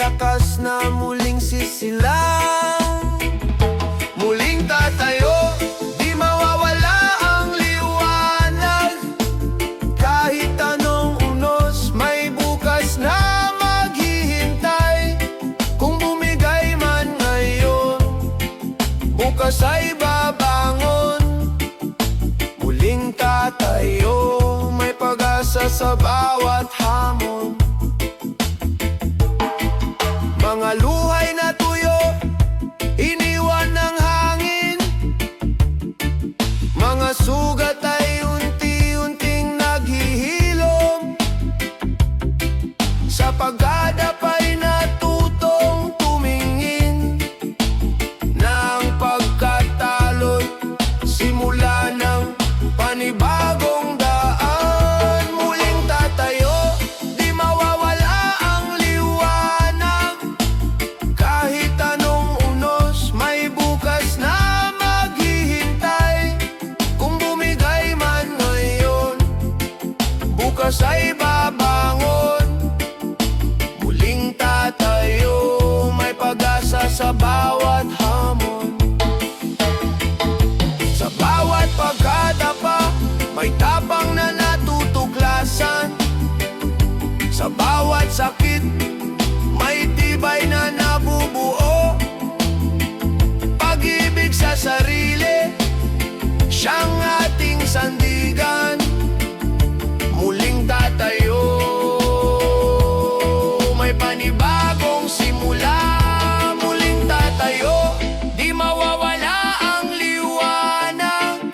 lakas na muling sisilang. Muling tatayo, di mawawala ang liwanag. Kahit anong unos, may bukas na maghihintay. Kung bumigay man ngayon, bukas ay babangon. Muling tatayo, may pag-asa sa bawat hamon. Mga luhay na tuyo, iniwan ng hangin. Mga sugat ay unti-unting naghihilom. Sa paggadap ay natutong tumingin na ang pagkatalo'y simula ng panibagong daan. Muling tatayo, di mawawala ang liwanag. Kahit anong unos, may bukas na maghihintay. Kung bumigay man ngayon, bukas ay babangon. Muling tatayo, may pag-asa sa bawat hamon. Sa bawat pagkadapa, may tapang na natutuklasan. Sa bawat sakit, may tibay na nabubuo. Pag-ibig sa sarili, siyang ating sandigan. Muling tatayo, may panibagong simula. Muling tatayo, di mawawala ang liwanag.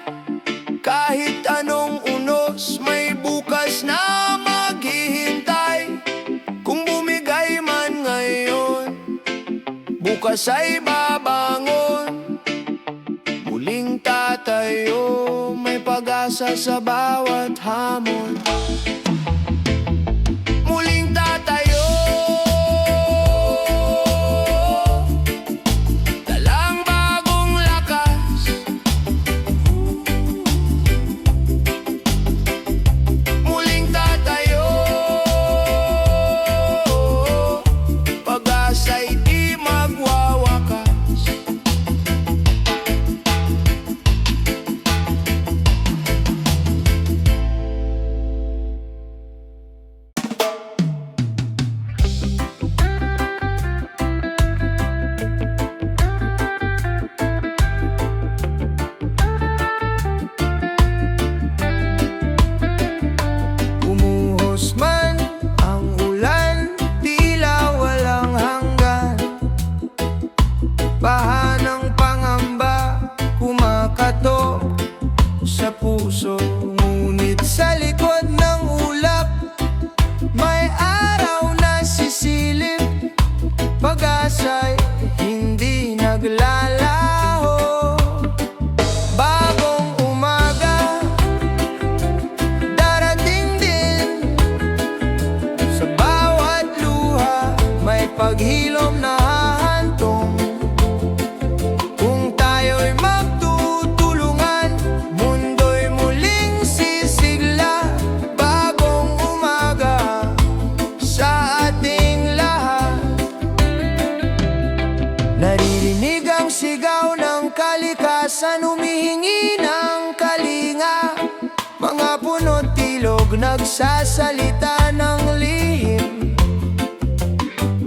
Kahit anong unos, may bukas na maghihintay. Kung bumigay man ngayon, bukas ay babangon. Muling tatayo, may pag-asa sa bawat hamon. Muling tatayo, dalang bagong lakas. Muling tatayo, pag-asa'y di magwawakas. Umuhos man ang ulan, tila walang hanggan. Baha ng pangamba, kumakatok sa puso. Ngunit sa likod ng ulap, may araw na sisilip. Pag-asa'y hindi naglalaho. Bagong umaga, darating din. Sa bawat luha, may paghilom na hahantong. Kung tayo'y magtutulungan, mundo'y muling sisigla. Bagong umaga sa ating lahat. Naririnig ang sigaw ng kalikasan, humihingi ng kalinga. Mga puno't ilog nagsasalita ng lihim.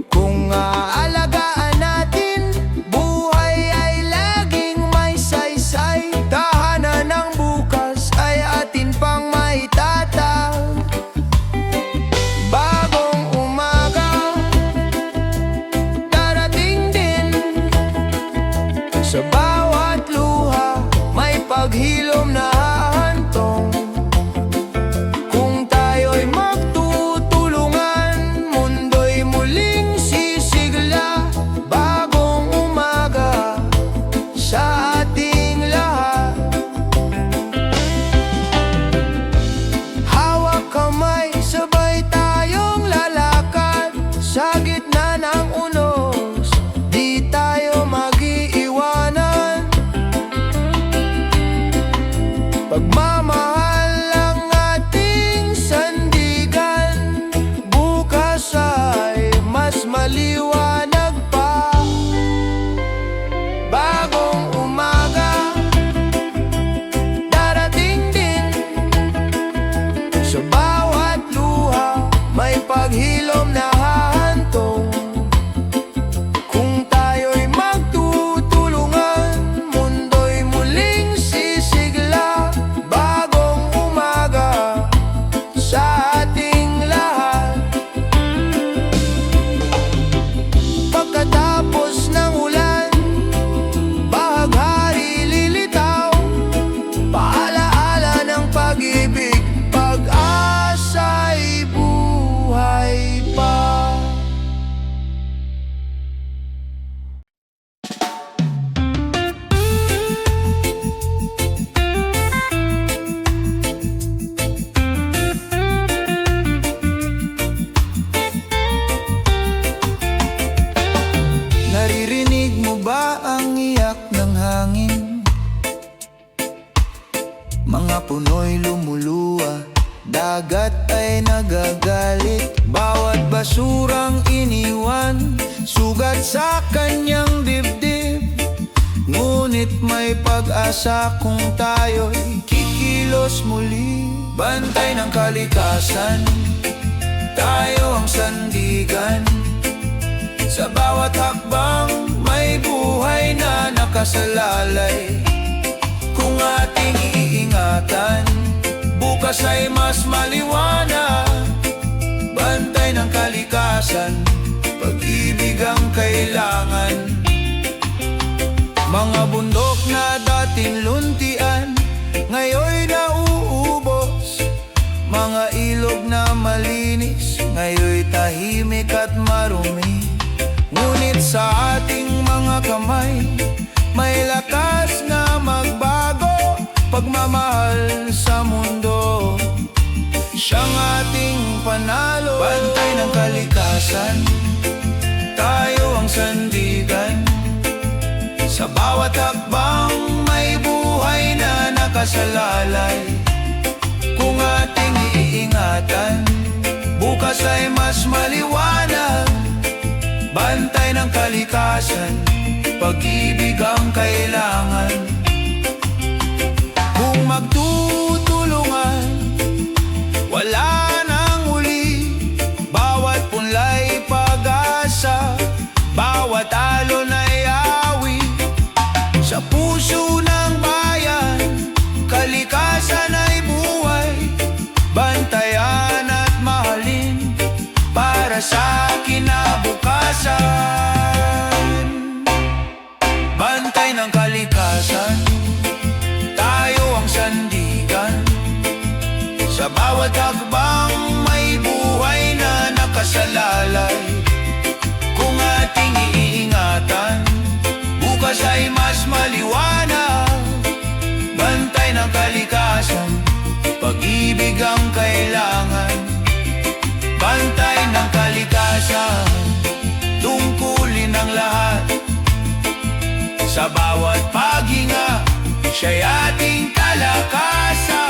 Kung aalagaan natin, buhay ay laging may saysay. Tahanan ng bukas ay atin pang maitatag. Bagong umaga, darating din. Sa bawat luha, may paghilom na hahantong. Kung tayo'y magtutulungan, paghilom na hahantong. Kung tayo'y magtutulungan, mundo'y muling sisigla. Bagong umaga sa ating lahat. Pagkatapos ng ulan, bahaghari lilitaw. Paalaala ng pag-ibig, pag-asa'y buhay pa. Naririnig mo ba ang iyak ng hangin? Mga puno'y lumuluwa, dagat ay nagagalit. Bawat basurang iniwan, sugat sa kanyang dibdib. Ngunit may pag-asa kung tayo'y kikilos muli. Bantay ng kalikasan, tayo ang sandigan. Sa bawat hakbang, may buhay na nakasalalay. Kung ating iingatan, bukas ay mas maliwanag. Bantay ng kalikasan, pag-ibig ang kailangan. Mga bundok na dating luntian, ngayon'y nauubos. Mga ilog na malinis, ngayon'y tahimik at marumi. Ngunit sa ating mga kamay, may lakas na magbago. Pagmamahal sa mundo, siyang ating panalo. Bantay ng kalikasan, tayo ang sandigan. Sa bawat hakbang, may buhay na nakasalalay. Kung ating iingatan, bukas ay mas maliwanag. Bantay ng kalikasan, pag-ibig ang kailangan. Kung magtutulungan, wala nang uli. Bawat punlay pag-asa, bawat alon ay awi. Sa puso ng bayan, kalikasan ay buhay. Bantayan at mahalin para sa kinabukasan. Bantay ng kalikasan, tayo ang sandigan. Sa bawat hakbang, may buhay na nakasalalay. Kung ating iingatan, bukas ay mas maliwanag. Bantay ng kalikasan, pag-ibig ang kailangan. Bantay ng kalikasan, tungkulin ang lahat. Sa bawat paghinga, siya'y ating kalakasan.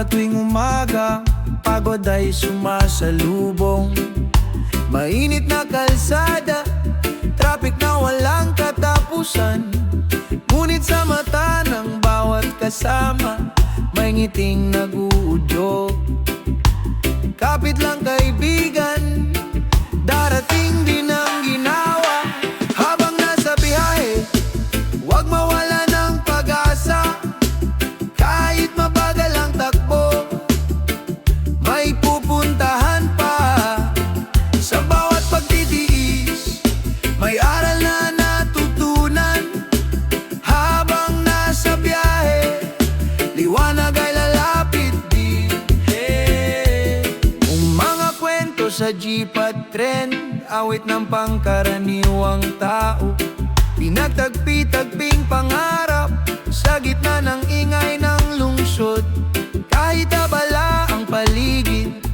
Tuwing umaga, pagod ay sumasalubong. Mainit na kalsada, traffic na walang katapusan. Ngunit sa mata ng bawat kasama, may ngiting nag-uudyok. Kapit lang kaibigan, darating din ang ginawa. Habang nasa biyahe, huwag mawala ng pag-asa. Kahit mabagal ang takbo, may pupuntahan pa. Sa bawat pagtitiis, may aral na natutunan. Habang nasa biyahe, liwanag ay lalapit din. Ang mga kwento sa lumilipad trend, awit ng pangkaraniwang tao. Pinagtagpi-tagping pangarap sa gitna ng ingay ng lungsod. Kahit abala ang paligid,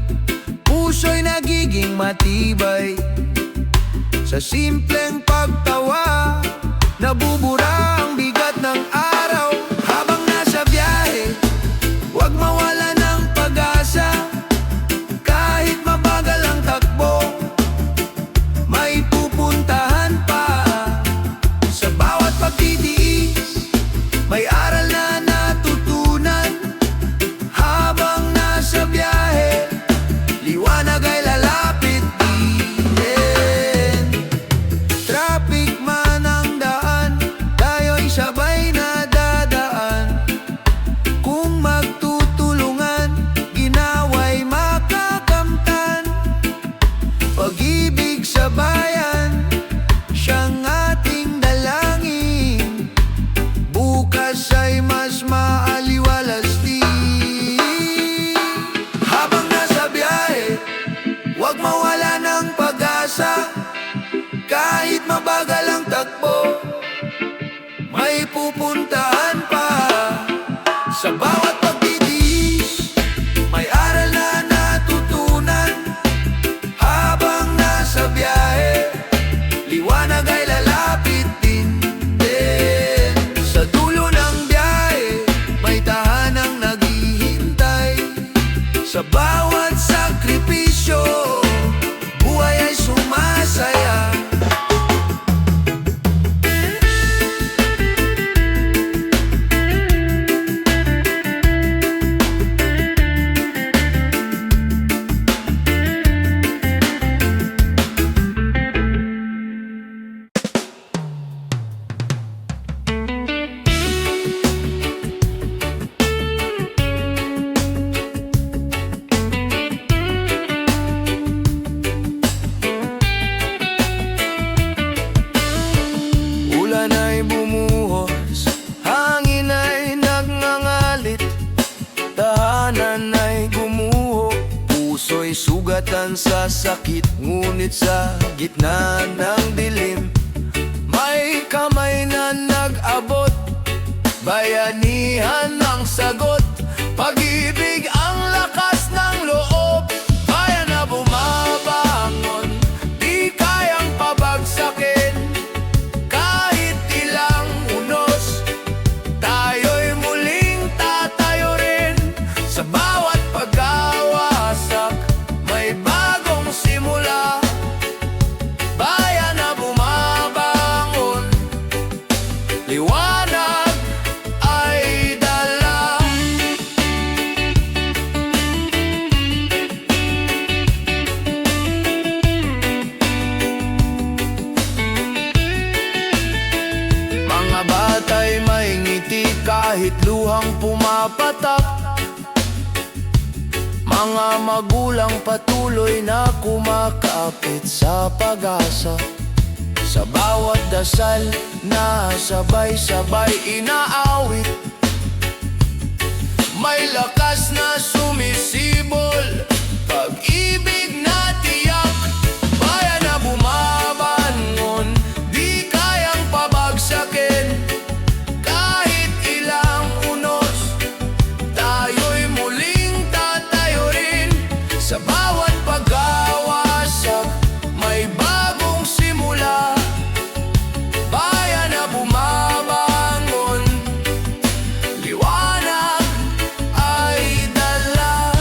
puso'y nagiging matibay. Sa simpleng pagtawa, nabubura ang bigat ng araw. Habang nasa biyahe, huwag mawala ng pag-asa. Kahit mabagal ang takbo, may pupuntahan pa. Sa bawat pagtitiis, may aral na natutunan. Habang nasa biyahe, liwanag ay lalapit din. Traffic man ang daan, tayo'y sabay na dadaan. Kung magtutulungan, ginawa'y makakamtan. Pag-ibig sa bayan, siyang ating dalangin. Bukas ay mas maaliwalas din. Habang nasa biyahe, huwag mawala ng pag-asa. Kahit mabagal ang takbo, may pupuntahan pa. Sa bawat pagtitiis, may aral na natutunan. Habang nasa biyahe, liwanag ay lalapit din. Sa dulo ng biyahe, may tahanang naghihintay. Sa bawat sakripisyo, buhay ay sumasaya. Ulan ay bumuhos, hangin ay nagngangalit, tahanan ay gumuho, puso'y sugatan sa sakit. Ngunit sa gitna ng dilim, may kamay na nag-abot, bayanihan ang sagot. Pag-ibig ang lakas ng loob, bayan na bumabangon, di kayang pabagsakin. Kahit ilang unos, tayo'y muling tatayo rin. Sa bawat pag-awasak, may bagong simula. Bayan na bumabangon, liwanag ay dala. Mga bata'y may ngiti kahit luhang pumapatak. Mga magulang patuloy na kumakapit sa pag-asa. Sa bawat dasal na sabay-sabay inaawit, may lakas na sumisibol, pag-ibig na tiyak. Bayan na bumabangon, di kayang pabagsakin. Kahit ilang unos, tayo'y muling tatayo rin. Sa bawat pag-awasak, may bagong simula. Bayan na bumabangon, liwanag ay dala.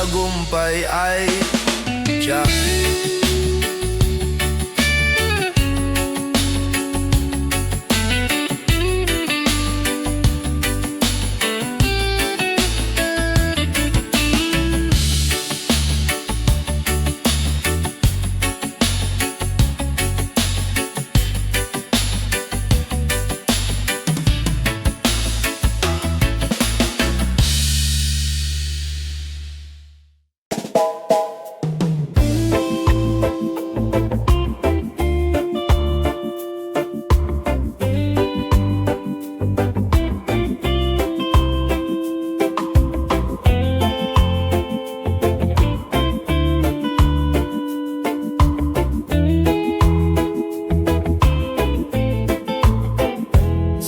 tagumpay ay tiyak.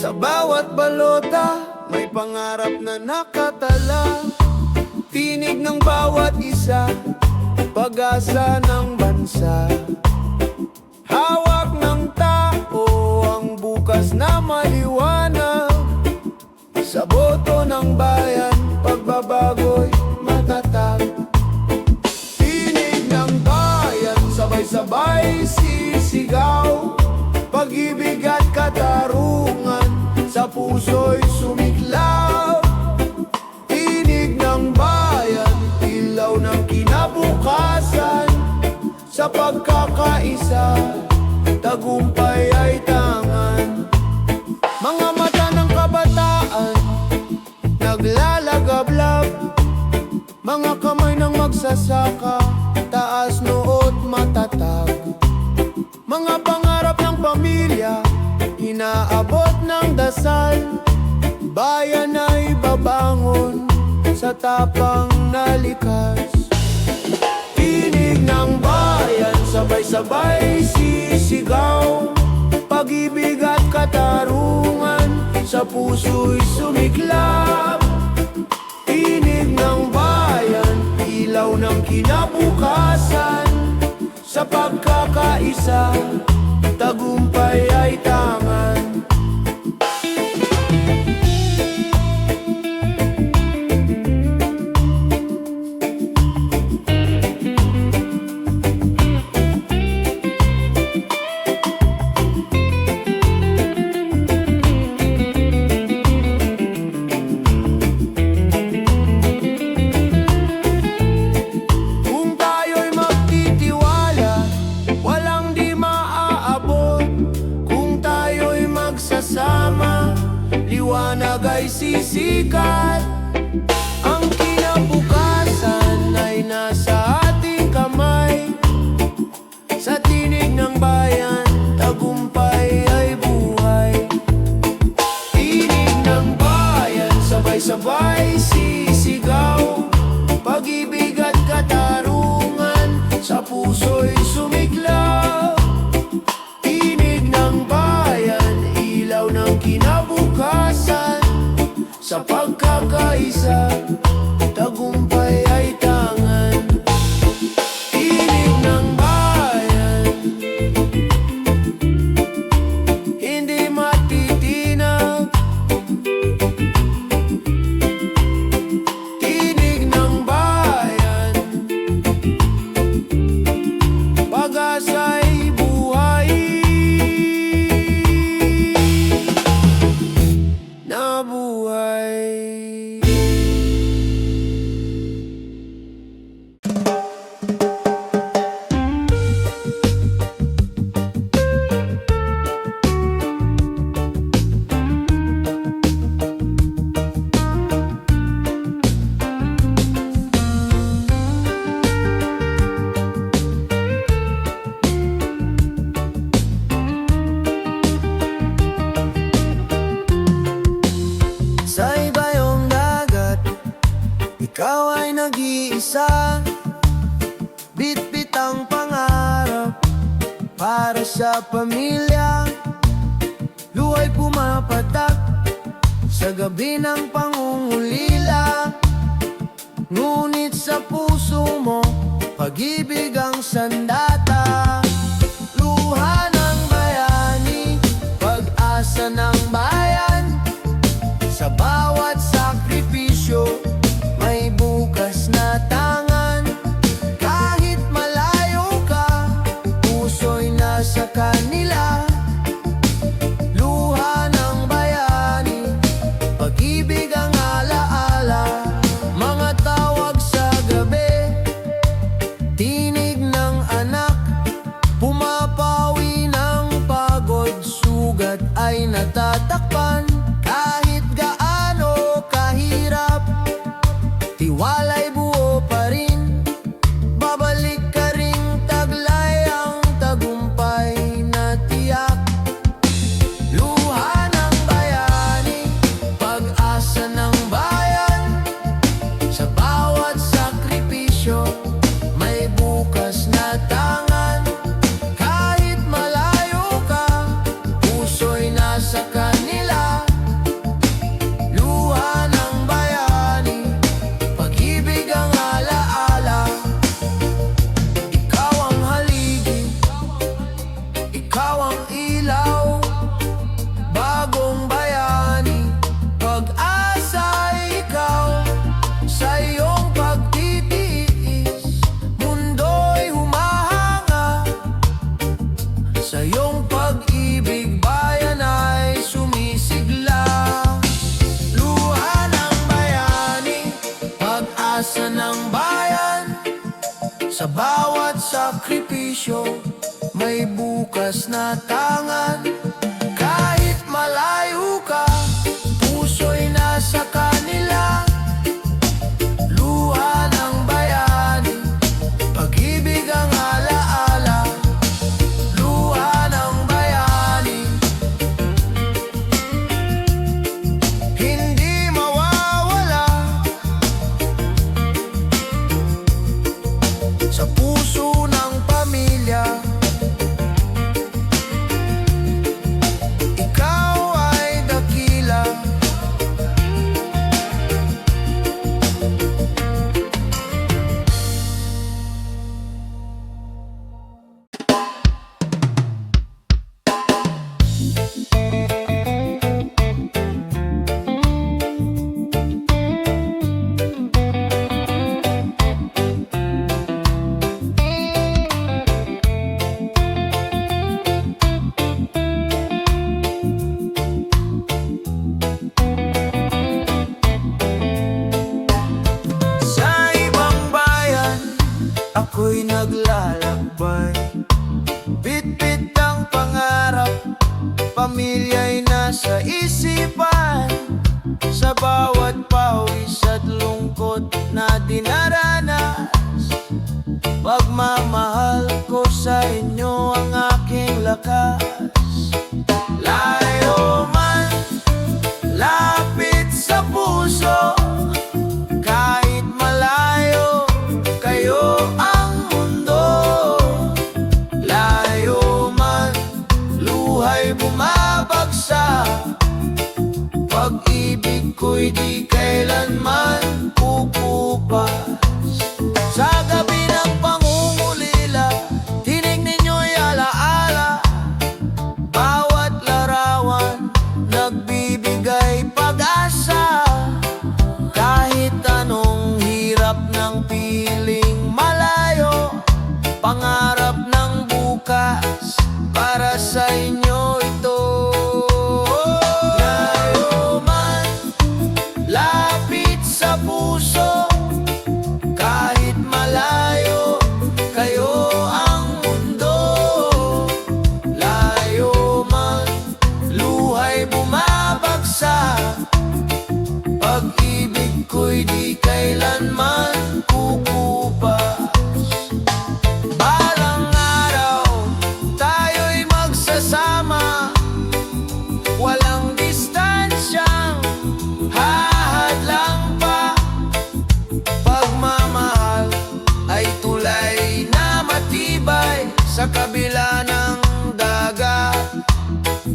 Sa bawat balota, may pangarap na nakatala. Tinig ng bawat isa, pag-asa ng bansa. Hawak ng tao ang bukas na maliwanag. Sa boto ng bayan, pagbabago'y matatag. Tinig ng bayan, sabay-sabay sisigaw. Pag-ibig at katarungan sa puso'y sumiklaw. Tinig ng bayan, ilaw ng kinabukasan. Sa pagkakaisa, tagumpay ay tangan. Mga mata ng kabataan, naglalagablab. Mga kamay ng magsasaka, taas noot matatag. Mga pangarap ng pamilya, inaabot ng dasal. Bayan ay babangon sa tapang na likas. Tinig ng bayan, sabay-sabay sisigaw. Pag-ibig at katarungan sa puso'y sumiklab. Tinig ng bayan, ilaw ng kinabukasan. Sa pagkakaisa, tagumpay ay tangan. Kung tayo'y magtitiwala, walang di maaabot. Kung tayo'y magsasama, liwanag ay sisikat. Ang kinabukasan ay nasa ating kamay. Sa tinig ng bayan, tagumpay ay buhay. Tinig ng bayan, sabay-sabay sisigaw. Pag-ibig at katarungan sa puso'y sumiklaw. Tinig ng bayan, ilaw ng kinabukasan. Sa pagkakaisa, tagumpay ay tangan. Tinig ng bayan, hindi matitinag. Tinig ng bayan, pag-asa'y buhay. Nabuhay. Sa ibayong dagat, ikaw ay nag-iisa. Bitbit ang pangarap para sa pamilya. Luwa'y pumapatak sa gabi ng pangungulila. Ngunit sa puso mo, pag-ibig ang sandata. Luha ng bayani, pag-asa ng bayan. Sa bawat sakripisyo, may bukas na tanga. nasa kanila. Luha ng bayani, pag-ibig ang alaala. Mga tawag sa gabi, tinig ng anak, pumapawi ng pagod, sugat ay natatakpan. Kahit gaano kahirap, tiwala'y buo pa rin. Babalik ka ring taglay ang tagumpay na tiyak. Luha ng bayani, pag-asa ng bayan. Sa bawat sakripisyo, may bukas na tangan. Kahit malayo ka, puso'y nasa kanila. Luha ng bayani, pag-ibig ang alaala. Ikaw ang haligi, ikaw ang ilaw. Bagong bayani, pag-asa ikaw. Sa iyong pagtitiis, mundo'y humahanga. Sa iyong pag-ibig, bayan ay sumisigla. Luha ng bayani, pag-asa ng bayan. Sa bawat sakripisyo, may bukas na tangan. Kahit malayo ka, puso'y nasa kanila. Luha ng bayani, pag-ibig ang alaala. Luha ng bayani, hindi mawawala. Sa puso ng pamilya, ikaw ay dakila. Sa ibang bayan, ako'y naglalakbay. Bit-bit ang pangarap, pamilya'y nasa isipan. Sa bawat pawis at lungkot na dinaranas, pagmamahal ko sa inyo ang aking lakas. Layo man, lapit sa puso, kahit malayo, kayo ang mundo. Layo man, luha'y bumabagsak. Pag-ibig ko'y di kailanman kukupas. Sa gabi ng pangungulila, tinig ninyo'y alaala. Bawat larawan, nagbibigay pag-asa. Kahit anong hirap ng piling malayo, pangarap ng bukas, para sa inyo ito. Layo man, lapit sa puso, kahit malayo, kayo ang mundo. Layo man, luha'y bumabagsak. Pag-ibig ko'y di kailanman kukupas. Balang araw, tayo'y magsasama. Walang distansyang hahadlang pa. Pagmamahal ay tulay na matibay. Sa kabila ng dagat,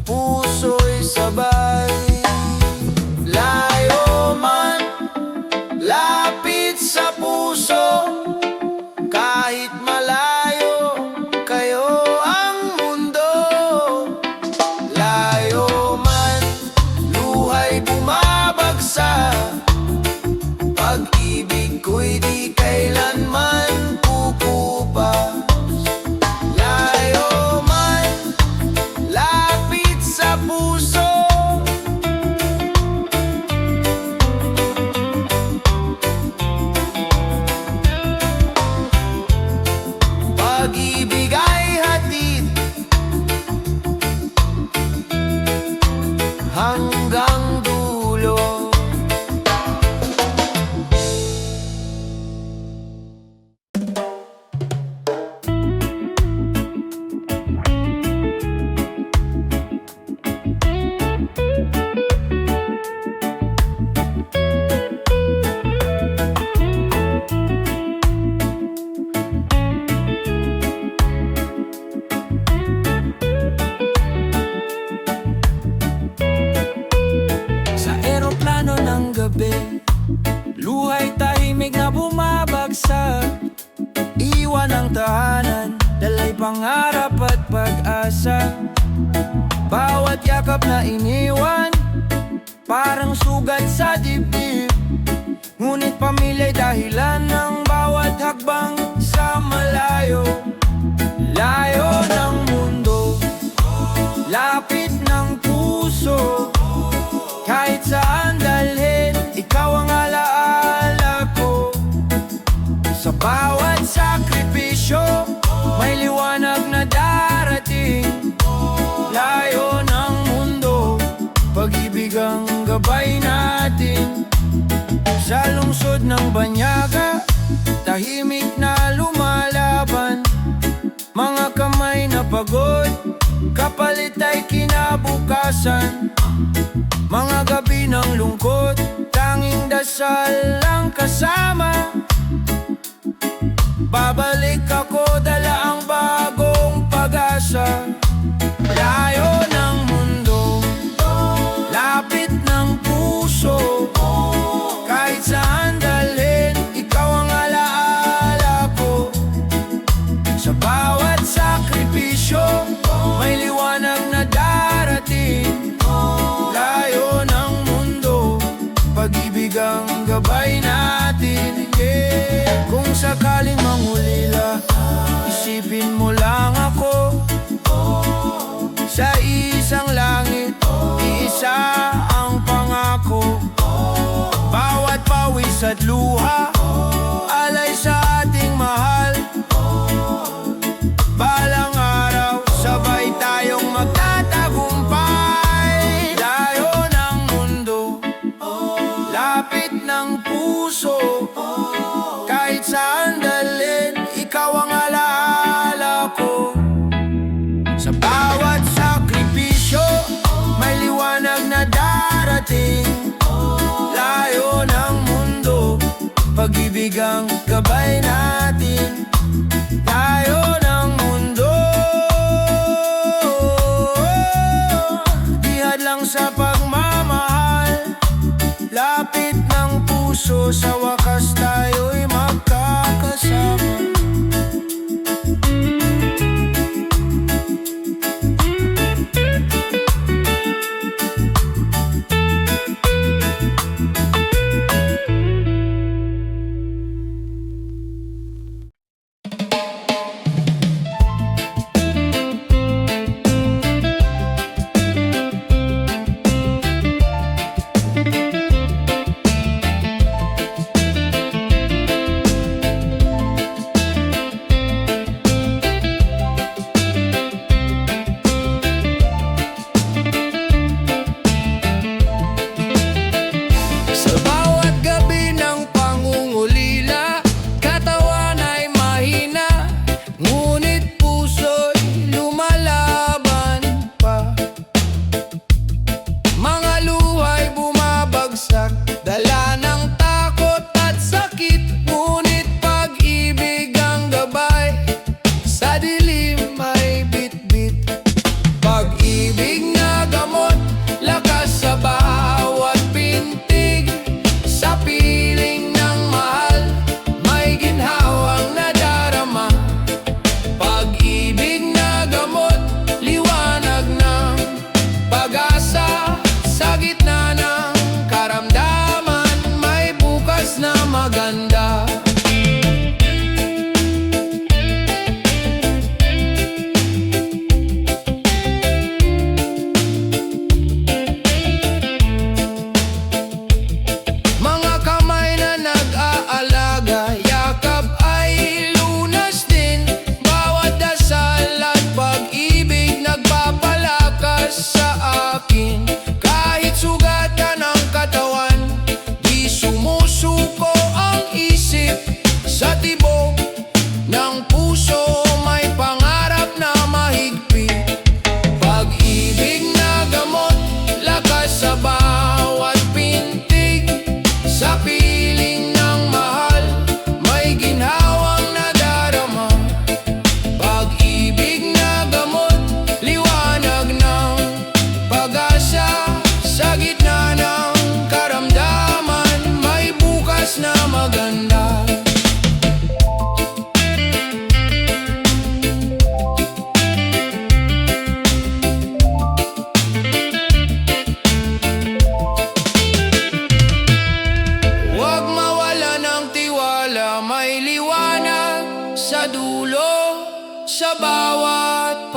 puso'y sabay. Layo man, lapit sa puso, kahit malayo, kayo ang mundo. Layo man, luha'y bumabagsak. Pag-ibig ko'y di kailanman kukupas. Layo pangarap at pag-asa. Bawat yakap na iniwan, parang sugat sa dibdib. Ngunit pamilya'y dahilan ng bawat hakbang sa malayo. Layo ng mundo, lapit ng puso. Kahit saan dalhin, ikaw ang alaala ko. Sa bawat sakripisyo, may liwanag na darating. Layo ng mundo, pag-ibig ang gabay natin. Sa lungsod ng Banyaga, tahimik na lumalaban. Mga kamay na pagod, kapalit ay kinabukasan. Mga gabi ng lungkot, tanging dasal lang kasama. Babalik ako, dala ang bagong pag-asa. Layo ng mundo, lapit ng puso. Kahit saan dalhin, ikaw ang alaala ko. Sa bawat sakripisyo, may liwanag na darating. Layo ng mundo, pag-ibig ang gabay natin. Kung sakaling mangulila, isipin mo lang ako. Sa isang langit, iisa ang pangako. Bawat pawis at luha, alay sa ating mahal. Balang araw, sabay tayong magtatagumpay. Layo ng mundo, lapit ng puso. Kahit saan dalhin, ikaw ang alaala ko. Sa bawat sakripisyo, may liwanag na darating. Layo ng mundo, pag-ibig ang gabay natin. Layo ng mundo, di hadlang sa pagmamahal. Lapit ng puso, sa wakas tayo'y magkakasama.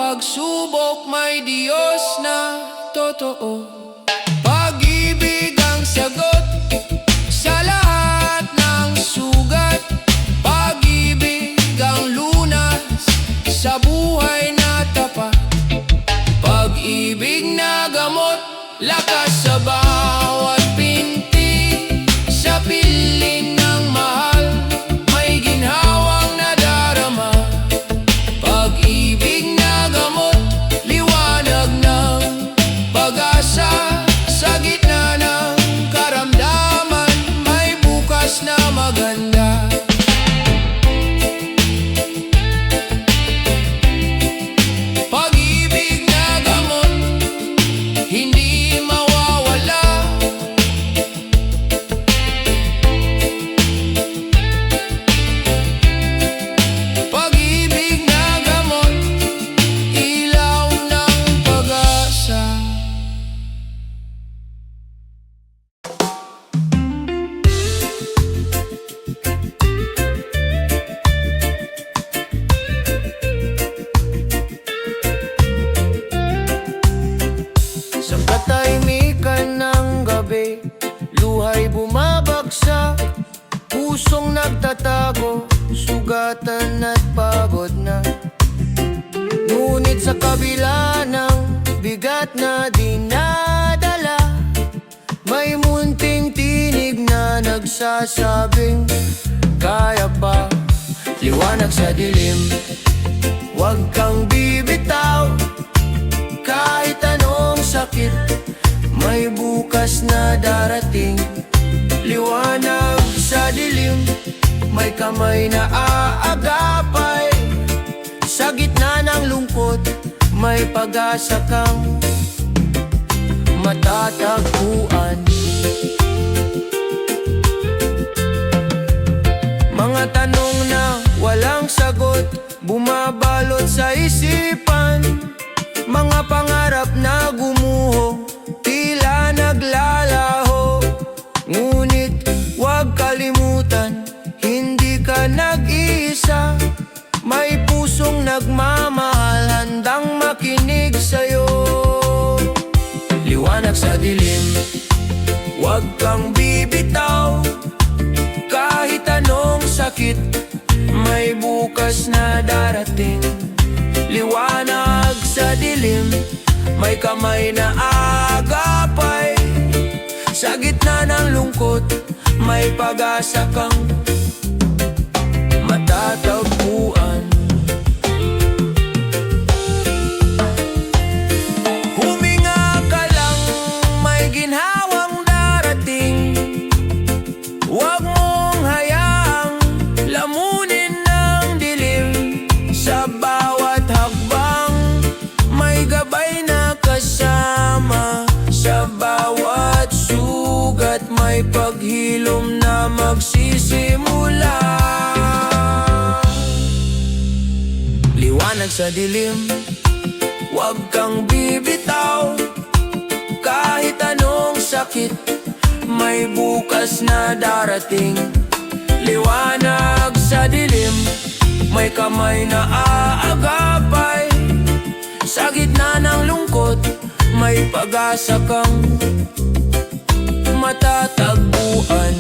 pagsubok may Diyos na totoo. Pag-ibig ang sagot sa lahat ng sugat. Pag-ibig ang lunas sa buhay na tapat. Pag-ibig na gamot, lakas sa bawat pinti. Sa piling ng mahal, may ginhawang nadarama. Pag-ibig na gamot, liwanag ng pag-asa. Sa gitna ng karamdaman, may bukas na maganda. Pag-ibig na gamot, hindi mawawala. Pag-ibig na gamot, ilaw ng pag-asa. Sa katahimikan ng gabi, luhay bumabagsak. Pusong nagtatago, sugatan at pagod na. Ngunit sa kabila ng bigat na dinadala, may munting tinig na nagsasabing kaya pa. Liwanag sa dilim, huwag kang bibitaw. Kahit anong sakit, may bukas na darating. Liwanag sa dilim, may kamay na aagapay. Sa gitna ng lungkot, may pag-asa kang matatagpuan. Mga tanong na walang sagot, bumabalot sa isipan. Mga pangarap na gumuho, tila naglalaho. Ngunit huwag kalimutan, hindi ka nag-iisa. May pusong nagmamahal, handang makinig sa'yo. Liwanag sa dilim, huwag kang bibitaw. Kahit anong sakit, may bukas na darating. Liwanag sa dilim, may kamay na agapay. Sa gitna ng lungkot, may pag-asa kang matatagpuan. Huminga ka lang, may ginhawang darating. Huwag mong hayaang lamunin ng dilim. Sa bawat hakbang, may gabay na kasama. Sa bawat sugat, may paghilom na magsisimula. Liwanag sa dilim, huwag kang bibitaw. Kahit anong sakit, may bukas na darating. Liwanag sa dilim, may kamay na aagapay. Sa gitna ng lungkot, may pag-asa kang matatagpuan.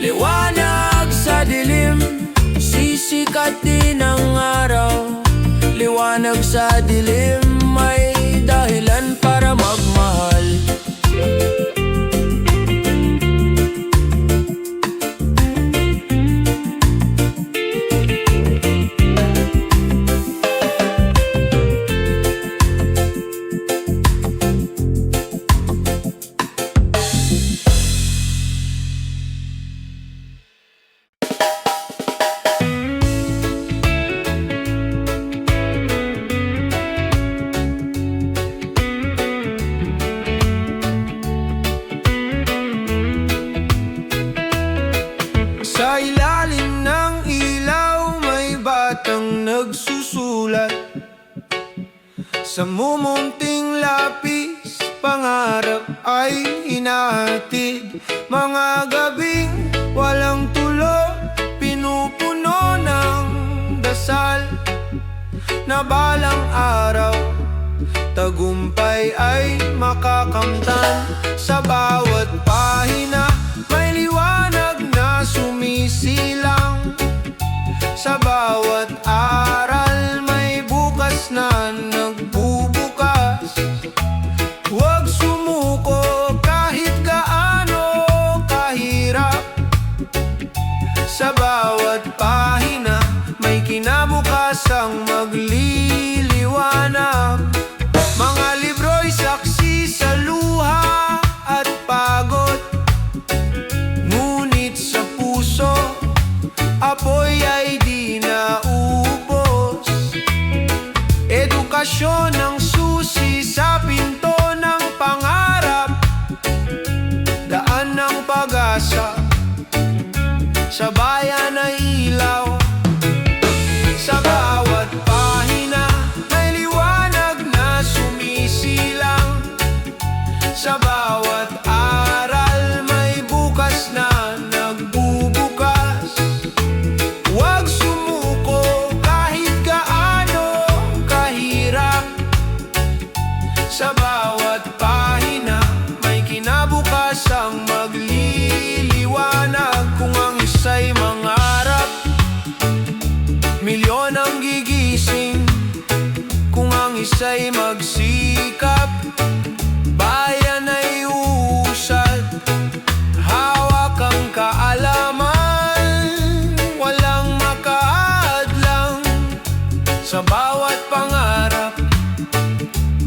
Liwanag sa dilim, sisikat din ang araw. Liwanag sa dilim, may dahilan para magmahal. Sa ilalim ng ilaw, may batang nagsusulat. Sa mumunting lapis, pangarap ay hinahatid. Mga gabing walang tulo, pinupuno ng dasal. na balang araw tagumpay ay makakamtan. Sa bawat pahina may liwanag na sumisilang. Sa bawat aral may bukas na nagbubukas. Huwag sumuko kahit gaano kahirap. Sa bawat pahina may kinabukasang magliliwanag. Mga libro'y saksi sa luha at pagod, ngunit sa puso apoy ay di naubos. Edukasyon ang susi sa pinto ng pangarap, daan ng pag-asa sa bayan ay ilaw. Sa bawat pahina may liwanag na sumisilang. Sa bawat aral may bukas na nagbubukas. Huwag sumuko kahit gaano kahirap. Sa bawat pahina may kinabukasang magliliwanag. Kung ang isa'y mangarap, milyon ang gigising. Kung ang isa'y magsikap, bayan ay uusad. Hawak ang kaalaman, walang makaadlang. Sa bawat pangarap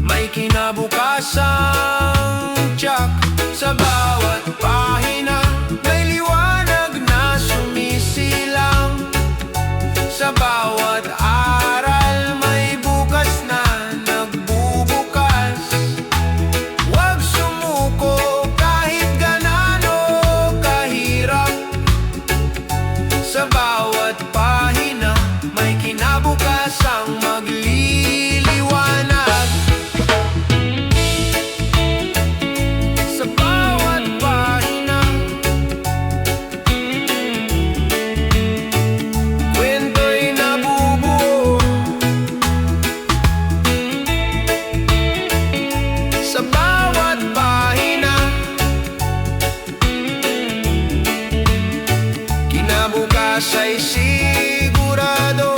may kinabukasang tiyak. Sa bawat pahina may liwanag na sumisilang. Sa bawat aral may bukas na nagbubukas. Huwag sumuko kahit gaano kahirap. Sa bawat pahina may kinabukasang magliliwanag. Sa bawat pahina kwento'y nabubuo. Sa bawat pahina kinabukas ay sigurado.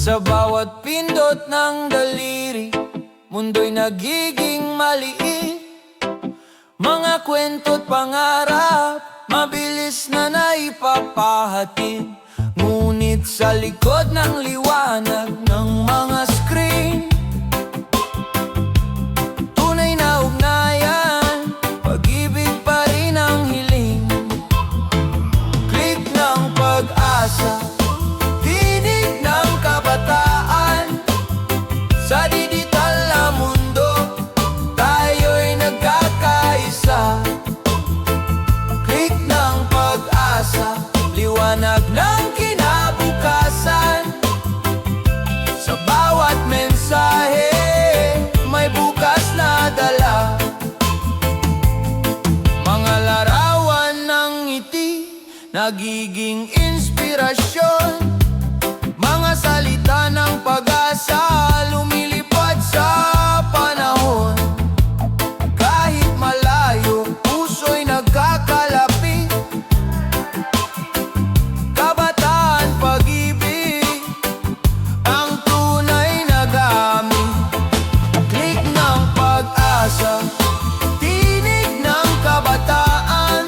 Sa bawat pindot ng daliri, mundo'y nagiging maliit. Mga kwento't pangarap, mabilis na naipapahatid. Ngunit sa likod ng liwanag ng mga screen, tunay na ugnayan, pag-ibig pa rin ang hiling. Click ng pag-asa, tinig ng kabataan. Sa digital na mundo, tayo'y nagkakaisa. Click ng pag-asa, liwanag ng kinabukasan. Sa bawat mensahe, may bukas na dala. Mga larawan ng ngiti, nagiging inspirasyon. Mga salita ng pag-asa, lumilipad sa panahon. Kahit malayo, puso'y nagkakalapit. Kabataan, pag-ibig, ang tunay na gamit. Click ng pag-asa, tinig ng kabataan.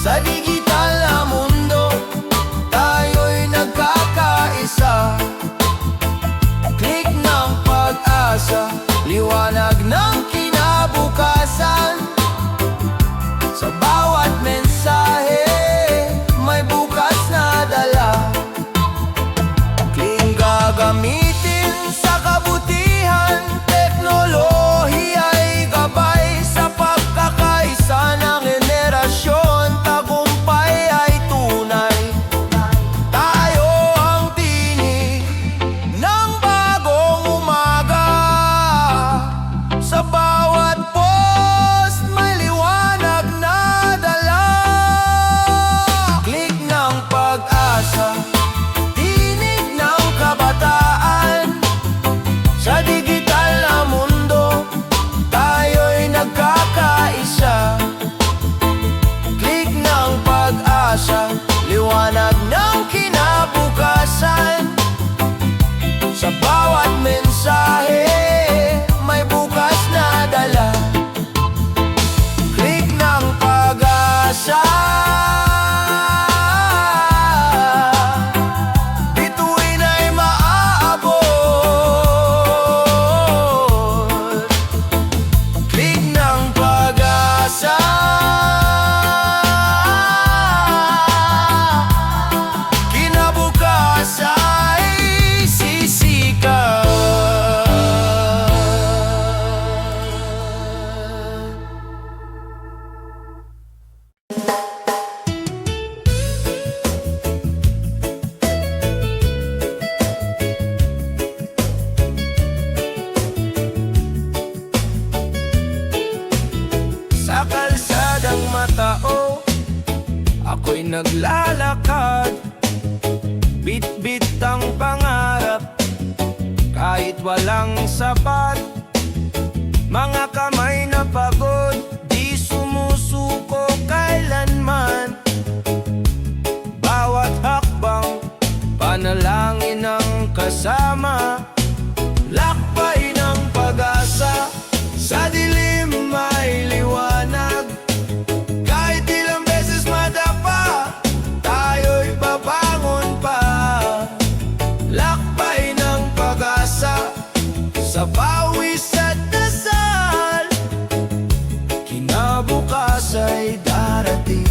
Sa digital na mundo, tayo'y nagkakaisa. pag-asa, liwanag ng kinabukasan. Sa bawat mensahe, may bukas na dala. Click ng pag-asa, bituin ay maaabot. Click ng pag-asa, kinabukas ay sisikat. Sa kalsadang matao, ako'y naglalakad. Bit-bit ang pangarap, kahit walang sapat. Mga kamay na pagod, di sumusuko kailanman. Bawat hakbang, panalangin ang kasama. Lakbay ng pag-asa, sa dilim may liwanag. Kahit ilang beses madapa, tayo'y babangon pa. Lakbay ng pag-asa, sa pawis at dasal. Kinabukas ay darating,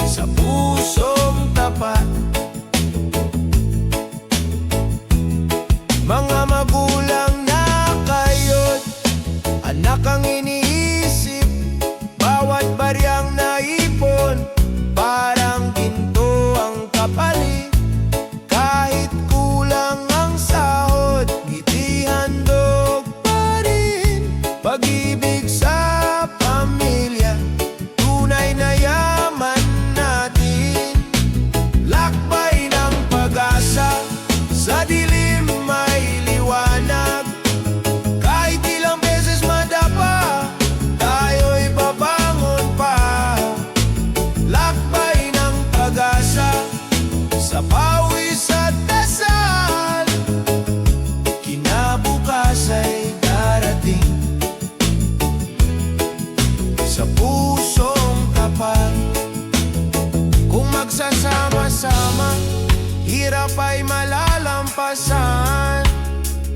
sa pusong tapat. Mga magulang na kayo't anak ang iniisip. Bawat baryang naipon, parang ginto ang kapalit. Kahit kulang ang sahod, ngiti handog pa rin. Pag-ibig sa pamilya, tunay na yaman natin. Lakbay ng pag-asa, sa dilim may liwanag. Kahit ilang beses madapa, tayo'y babangon pa. Lakbay ng pag-asa, sa pawis at dasal. Kinabukas ay darating, sa pusong tapat. Kung magsasama-sama, hirap ay malalampasan.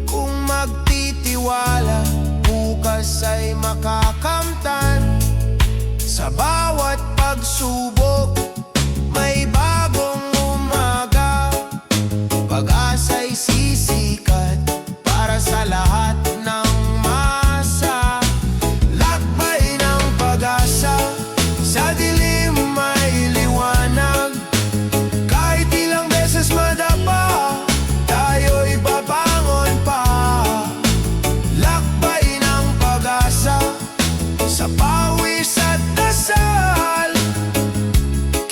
Kung magtitiwala, bukas ay makakamtan. Sa bawat pagsubok, may bagong umaga. Pag-asa'y sisikat para sa lahat ng masa. Lakbay ng pag-asa, sa dilim may liwanag. Kahit ilang beses madapa, tayo'y babangon pa. Lakbay ng pag-asa, sa pawis at dasal.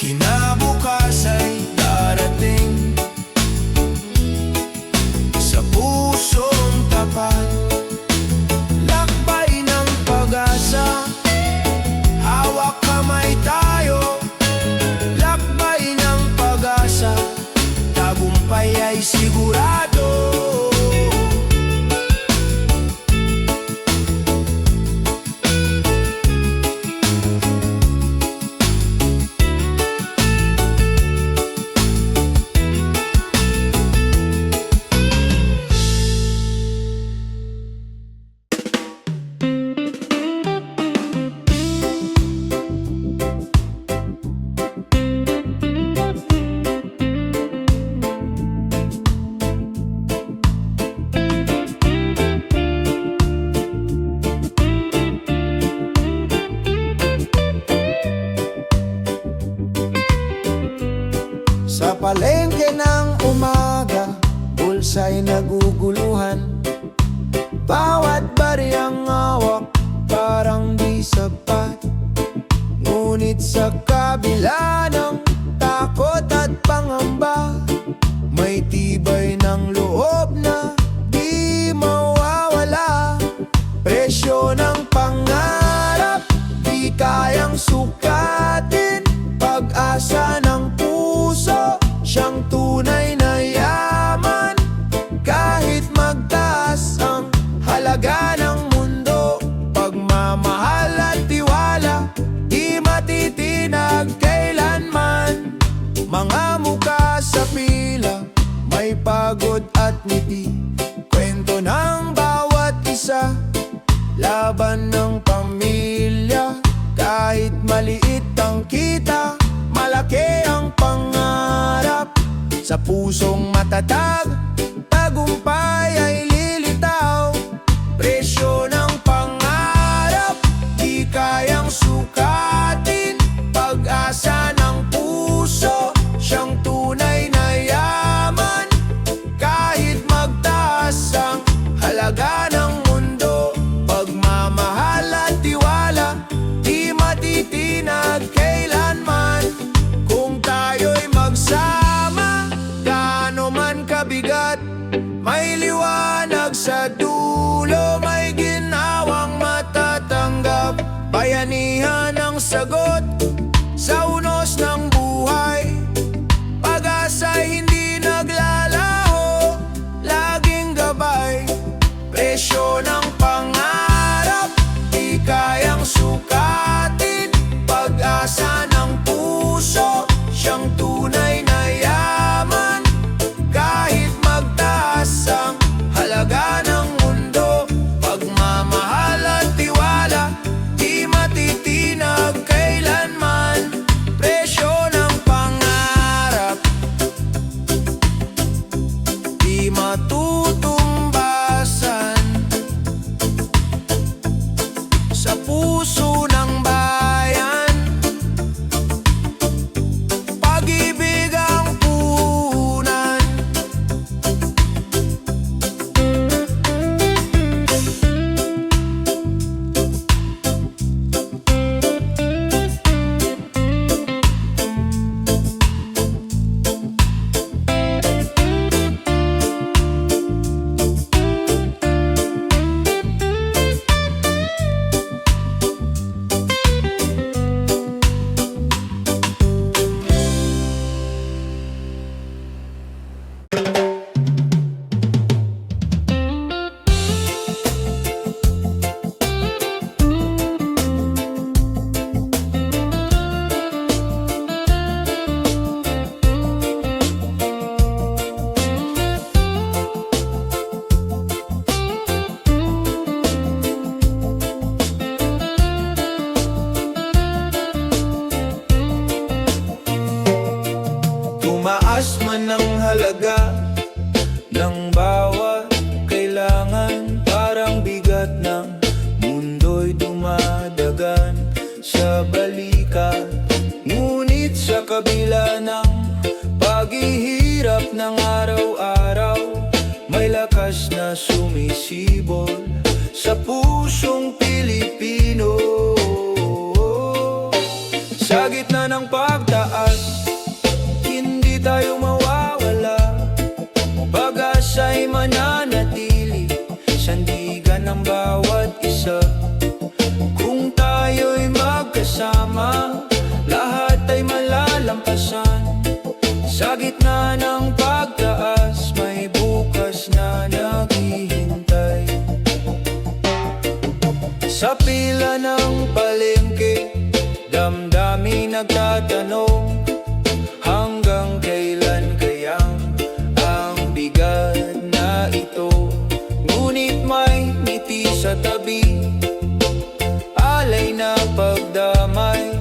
Kinabukas ay darating, sa pusong tapat. Lakbay ng pag-asa, hawak kamay tayo. Lakbay ng pag-asa, tagumpay ay sigurado. Sa palengke ng umaga, bulsa'y naguguluhan. Bawat baryang hawak, parang di sapat. Ngunit sa kabila ng takot at pangamba, may tibay ng loob na di mawawala. Presyo ng pangarap, di kayang sukat. Sa pusong matatag, tagumpay ay lilitaw. Presyo ng pangarap, di kayang sukatin. Pag-asa ng puso, siyang tunay na yaman. Kahit magtaas ang halaga ng mundo, pagmamahal at tiwala, di matitinag kailanman. Kung tayo'y magsama, gaano man kabigat, may liwanag sa dulo, may ginawang matatanggap. Bayanihan ang sagot sa unos ng buhay. Pag-asa'y hindi naglalaho, laging gabay. Presyo ng pangarap, di kayang sukatin. Pag-asa ng puso, siyang tunay na yaman. Kahit magtaas ang halaga ng mundo, pagmamahal at tiwala, di matitinag kailanman. Presyo ng pangarap, di matutumbasan. Sa puso ng bayan, pag-ibig ang puhunan. Tumaas man ang halaga ng bawat kailangan, parang bigat ng mundo'y dumadagan sa balikat. Ngunit sa kabila ng paghihirap ng araw-araw, may lakas na sumisibol sa pusong Pilipino. Sa gitna ng pagtaas, hindi tayo mawawala. Pag-asa'y mananatili, sandigan ng bawat isa. Kung tayo'y magkasama, lahat ay malalampasan. Sa gitna ng pagtaas, may bukas na naghihintay. Sa pila ng palengke, damdamin nagtatanong, hanggang kailan kayang ang bigat na ito? Ngunit may ngiti sa tabi, alay na pagdamay,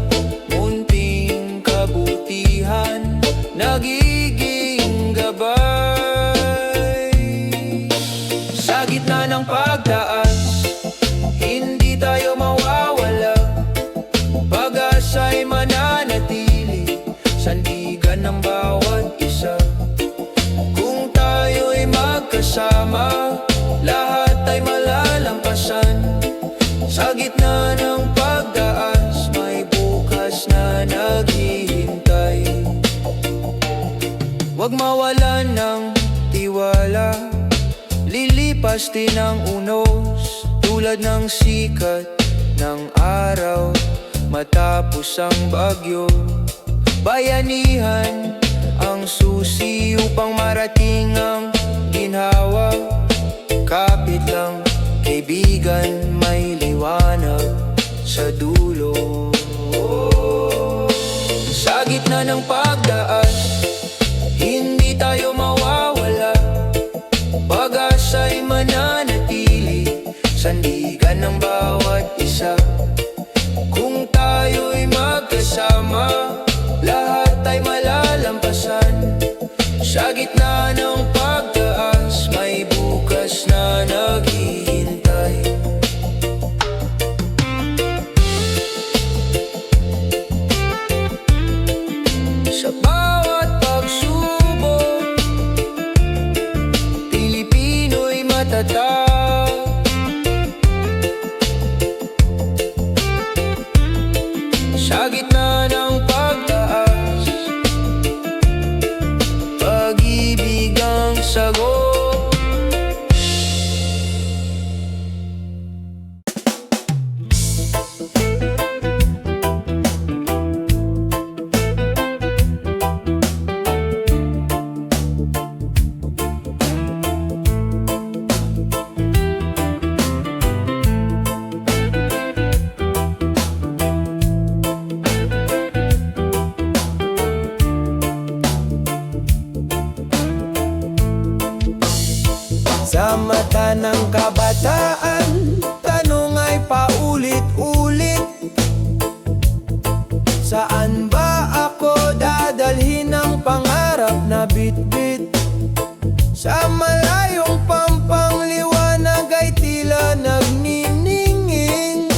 munting kabutihan, nagiging gabay. Sa gitna ng pagtaas, hindi tayo mawawala. Pag-asa'y mananatili, sandigan ng bawat isa. Kung tayo'y magkasama, lahat ay malalampasan. Sa gitna ng pagtaas, may bukas na naghihintay. Huwag mawalan ng tiwala, lilipas din ang unos, tulad ng sikat ng araw matapos ang bagyo. Bayanihan ang susi upang marating ang ginhawa. Kapit lang, kaibigan, may liwanag sa dulo. Sa gitna ng pagdaas, hindi tayo mawawala. Pag-asa'y mananatili, sandigan ng bawat isa. Kung tayo'y magkasama, lahat ay malalampasan. Sa Mula ng kabataan, tanong ay paulit-ulit, saan ba ako dadalhin ang pangarap na bitbit? Sa malayong pampangliwanag ay tila nagnininging,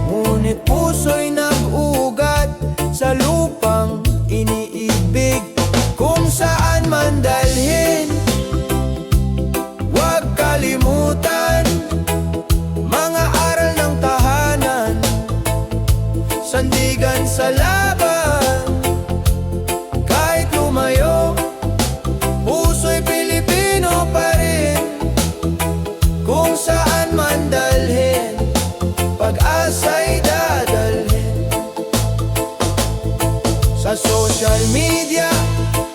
ngunit puso'y nag-ugat sa lupang iniibig. Kung saan man dalhin, huwag kalimutan mga aral ng tahanan, sandigan sa laban. Kahit lumayo, puso'y Pilipino pa rin. Kung saan man dalhin, pag-asa'y dadalhin. Sa social media,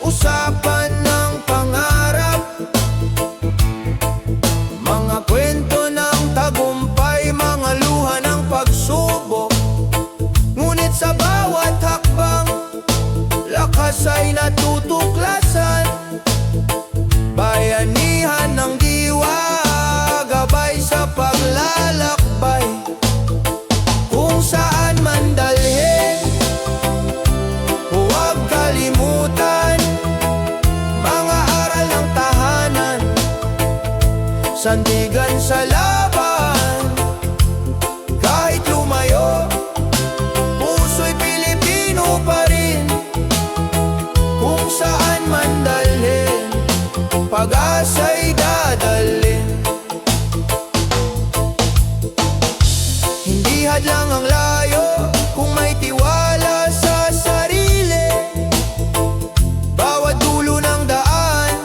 usapan ng pangarap, mga kwento ng tagumpay, mga luha ng pagsubok. Ngunit sa bawat hakbang, lakas ay natutuklasan. Bayanihan ng diwa, gabay sa paglalakbay. Kung saan man dalhin, huwag kalimutan mga aral ng tahanan, sandigan sa laban. Kahit lumayo, puso'y Pilipino pa rin. Kung saan man dalhin, pag-asa'y dadalhin. Hindi hadlang ang layo kung may tiwala sa sarili. Bawat dulo ng daan,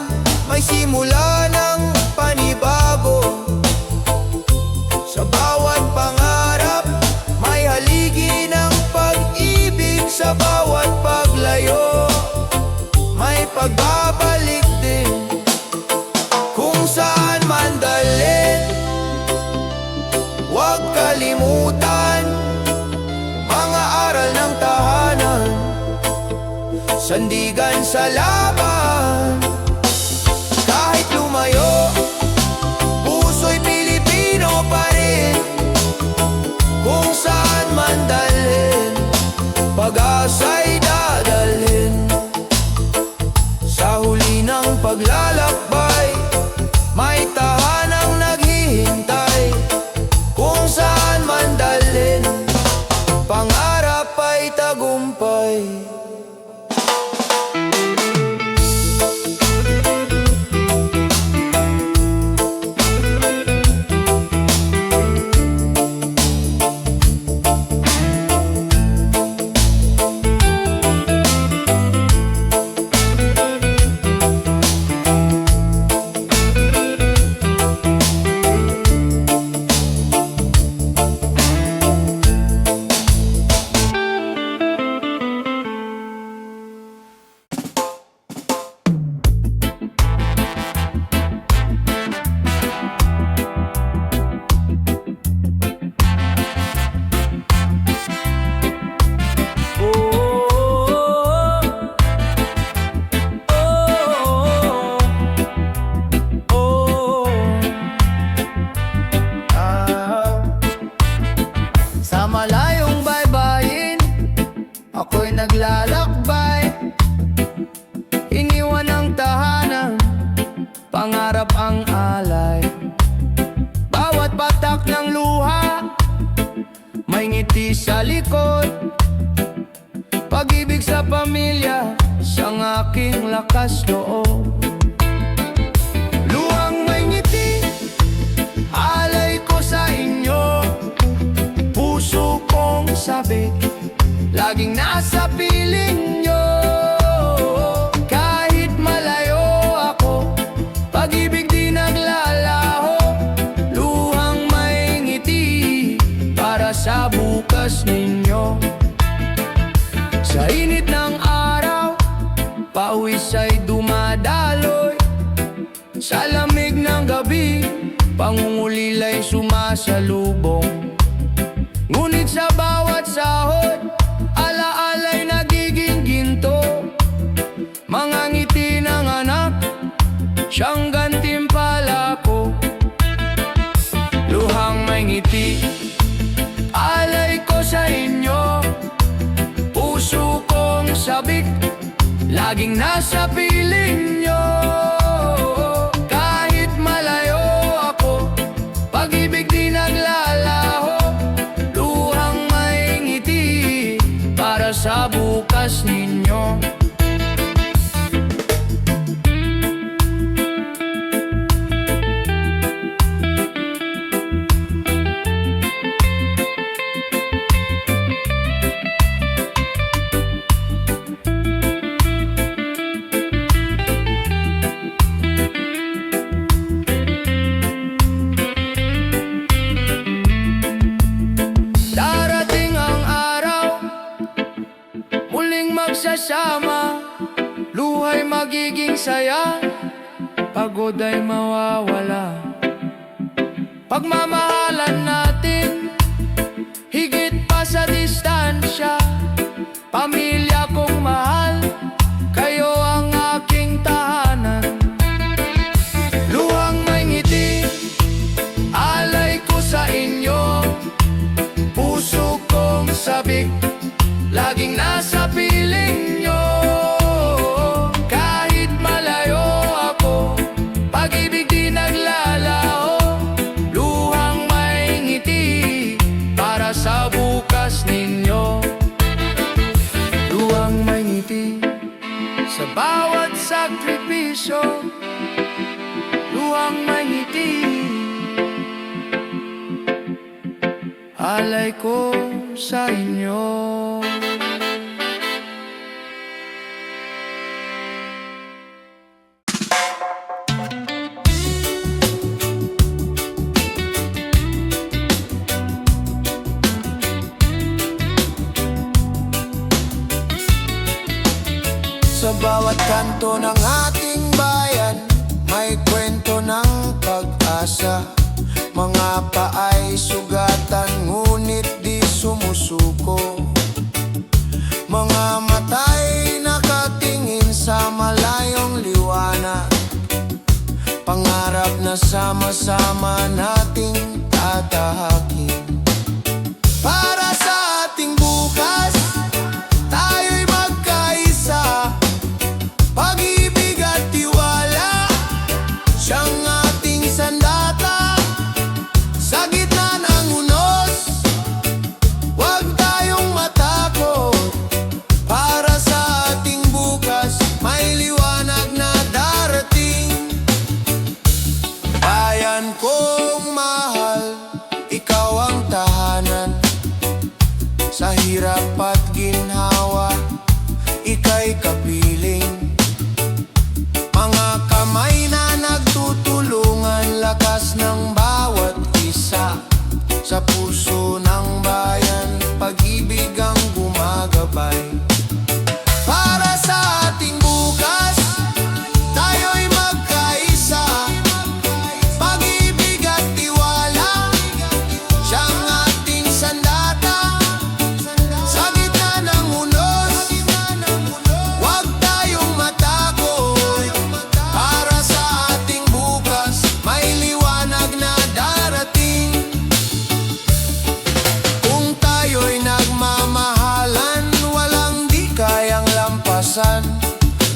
may simula ng panibago. Sa bawat pangarap, may haligi ng pag-ibig. Sa bawat paglayo, may pagbabalik din. Kung saan man dalhin, huwag kalimutan mga aral ng tahanan, sandigan sa laban. Kahit lumayo, puso'y Pilipino pa rin. Kung saan man dalhin, pag-asa'y dadalhin. Sa huli ng paglalakbay, may tahanang naghihintay. Kung saan man dalhin, pangarap ay tagumpay. Sa malayong baybayin, ako'y naglalakbay. Iniwan ang tahanan, pangarap ang alay. Bawat patak ng luha, may ngiti sa likod. Pag-ibig sa pamilya, siyang aking lakas loob. Luhang may ngiti, alay ko sa inyo. Puso kong sabik, laging nasa piling nyo. Kahit malayo ako, pag-ibig di naglalaho. Luhang may ngiti, para sa bukas ninyo. Sa init ng araw, pawis ay dumadaloy. Sa lamig ng gabi, pangungulila'y sumasalubong. Ngunit sa bawat sahod, alaala'y nagiging ginto. Mga ngiti ng anak, siyang gantimpala sabik, laging nasa piling nyo. Kahit malayo ako, pag-ibig di naglalaho. Luhang may ngiti para sa bukas ninyo. Darating ang araw, muling magsasama. Luhay magiging saya, pagod ay mawawala. Pagmamahalan natin, higit pa sa distansya. Pamilya kong mahal, kayo ang aking tahanan. Luhang may ngiti, alay ko sa inyo. Puso kong sabik, laging nasa piling nyo. Kahit malayo ako, pag-ibig di naglalaho. Luhang may ngiti para sa bukas ninyo. Luhang may ngiti sa bawat sakripisyo. Luhang may ngiti, alay ko sa inyo. Sa bawat kanto ng ating bayan, may kwento ng pag-asa. Mga paay sugatan, ngunit di sumusuko. Mga matay nakatingin sa malayong liwanag. Pangarap na sama-sama nating tatahakin. Para sa ating bukas, tayo'y magkaisa. Pag-ibig at tiwala, siyang ating sandata. Sa gitna ng unos, huwag tayong matakot. Para sa ating bukas, may liwanag na darating. Bayan kong mahal, ikaw ang tahanan. Sa hirap at ginhawa, ika'y kapiling. Mga kamay na nagtutulungan, lakas ng bawat isa. Sa puso ng bayan, pag-ibig ang gumagabay. Para sa ating bukas, tayo'y magkaisa. Pag-ibig at tiwala, siyang ating sandata. Sa gitna ng unos, huwag tayong matakot. Para sa ating bukas, may liwanag na darating. Kung tayo'y nagmamahalan, walang di kayang lampasan.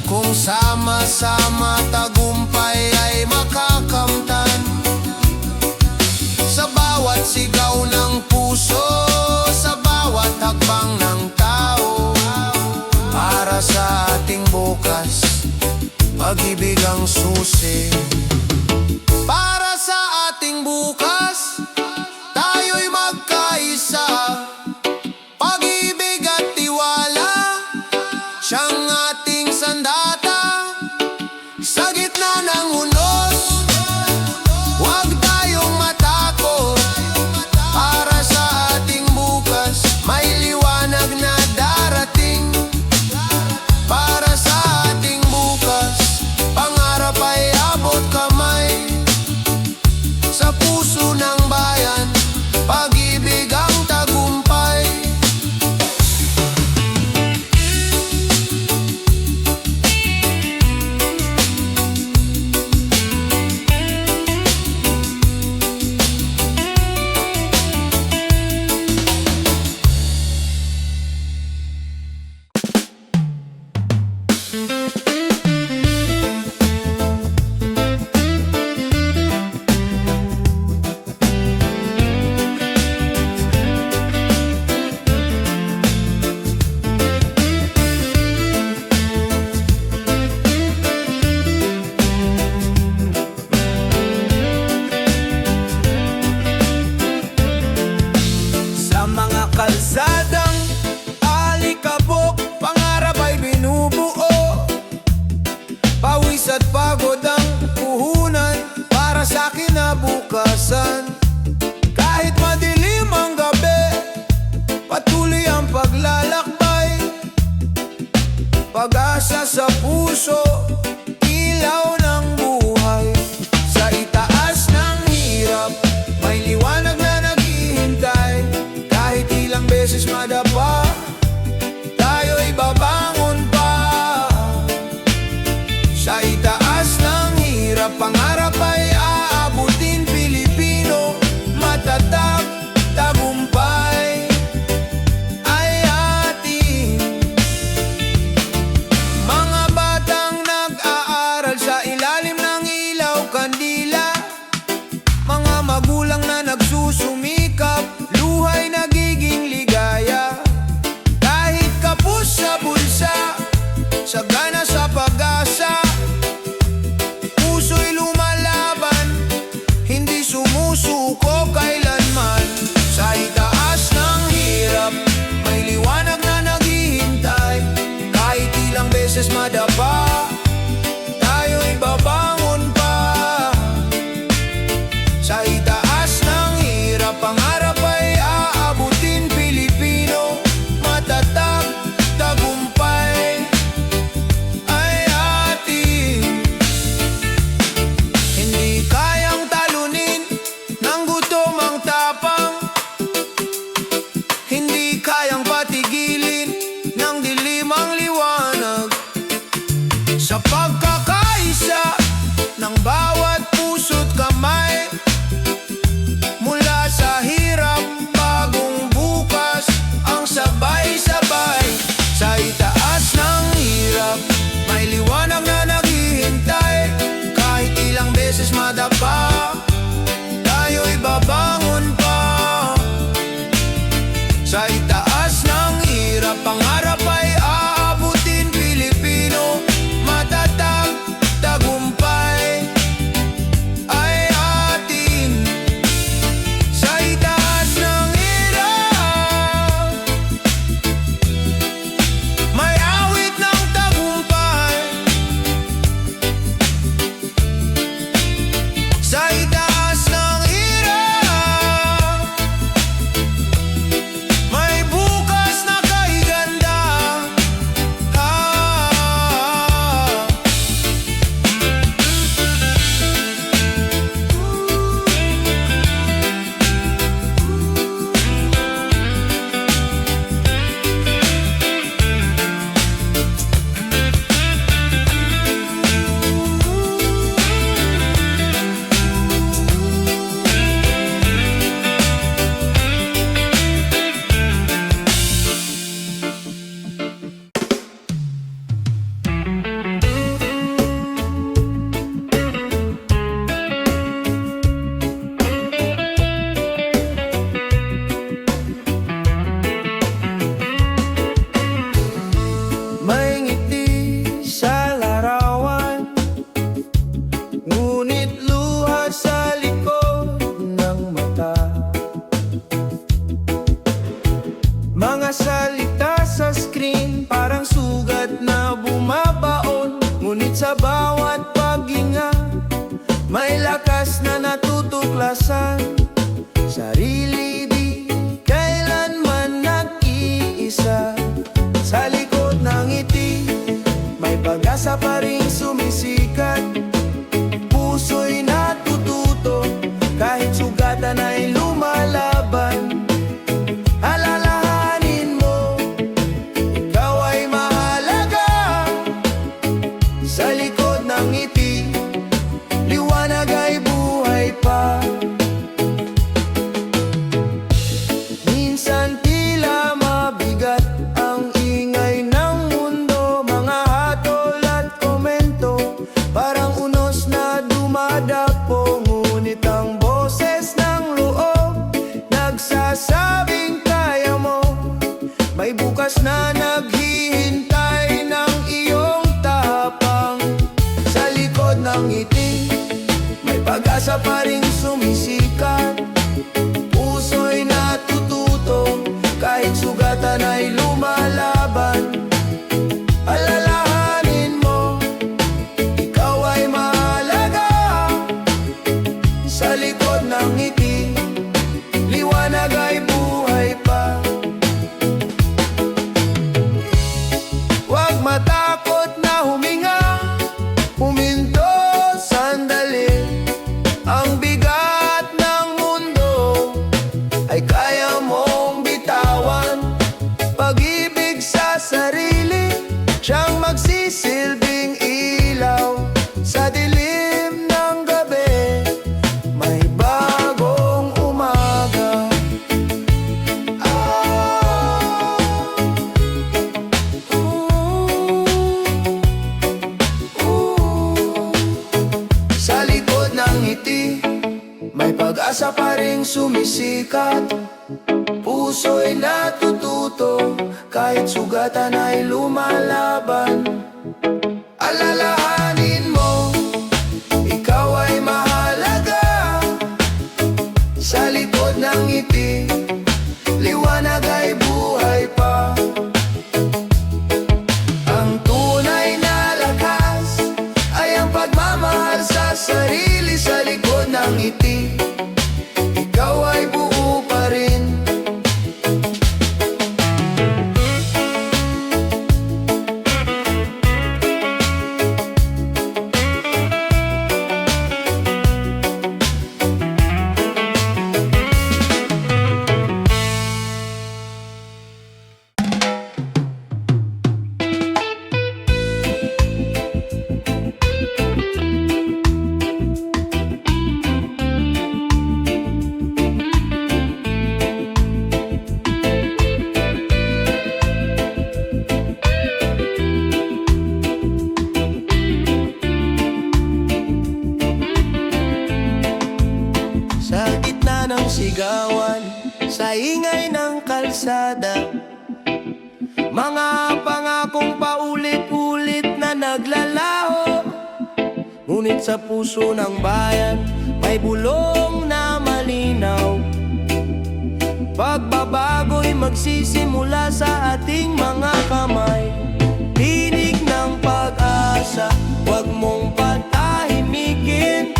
Kung sama-sama tagumpay ay makakamtan. Sa bawat sigaw ng puso, sa bawat hakbang ng tao. Para sa ating bukas, pag-ibig ang susi. Para sa ating bukas, tayo'y magkaisa. Pag-ibig at tiwala, siyang ating sandata. Sa gitna ng unos, huwag tayong matakot. Para sa ating bukas, may liwanag na darating. Para sa ating bukas, pangarap ay abot kamay. pag-asa sa puso, ilaw ng buhay. Sa itaas ng hirap, may liwanag na naghihintay. Kahit ilang beses madapa, tayo'y babangon pa. Sa itaas ng hirap, pangarap ay aabutin. Pilipino, matatag, tagumpay ay atin. Mga batang nag-aaral sa ilalim ng ilaw kandila, mga magulang na nagsusumikap, luhay nagiging ligaya. Kahit kapos sa bulsa, sagana sa pag-asa, puso'y lumalaban, hindi sumusuko kailanman. Sa itaas ng hirap, may liwanag na naghihintay. Kahit ilang beses madapa, tayo'y babangon pa. Sa itaas ng hirap, pangarap ay aabutin. Pilipino, matatag, tagumpay ay atin. Hindi kayang talunin ng gutom ang tapang, hindi kayang patigilin ng dilim ang liwanag. Sa pagkakaisa ng bawat puso't kamay, mula sa hirap, bagong bukas ang sabay-sabay. Sa itaas ng hirap, may liwanag na naghihintay. Kahit ilang beses madapa, tayo'y babangon pa. Sa itaas ng hirap, pangarap ay aabutin. Pilipino, matatag, tagumpay ay atin. Sa itaas ng hirap, may awit ng tagumpay. Sa itaas ng hirap, may bukas na kay ganda. May ngiti sa larawan, ngunit luha sa likod ng mata. Mga salita sa screen, parang sugat na bumabaon. Ngunit sa bawat paghinga, may lakas na natutuklasan. Sarili di kailanman nag-iisa. Sa likod ng ngiti, may pag-asa pa rin sumisikat. Puso'y natututo, kahit sugatan ay lumalaban. Alalahanin mo, ikaw ay mahalaga. Sa likod ng ngiti, liwanag ay buhay pa. Minsan tila mabigat ang ingay ng mundo, mga hatol at komento, parang unos na dumadapo. Ngunit ang boses ng loob, nagsasabing kaya mo. May bukas na naghihintay ng iyong tapang. Sa likod ng ngiti, may pag-asa pa rin sumisikat. Puso'y natututo, kahit sugatan ay lumalaban. Alalahanin mo, ikaw ay mahalaga. Sa likod ng ngiti, liwanag ay buhay pa. Huwag matakot Siyang magsisilbing ilaw sa dilim ng gabi. May bagong umaga. Sa likod ng ngiti, may pag-asa pa ring sumisikat. Puso'y natututo, kahit sugatan ay lumalaban. Alalahanin mo, ikaw ay mahalaga. Sa likod ng ngiti, liwanag ay buhay pa. Ang tunay na lakas ay ang pagmamahal sa sarili. Sa likod ng ngiti, ikaw ay buo pa rin. Sa gitna ng sigawan, sa ingay ng kalsada, mga pangakong paulit-ulit na naglalaho. Ngunit sa puso ng bayan, may bulong na malinaw. Pagbabago'y magsisimula sa ating mga kamay. Tinig ng pag-asa, huwag mong patahimikin.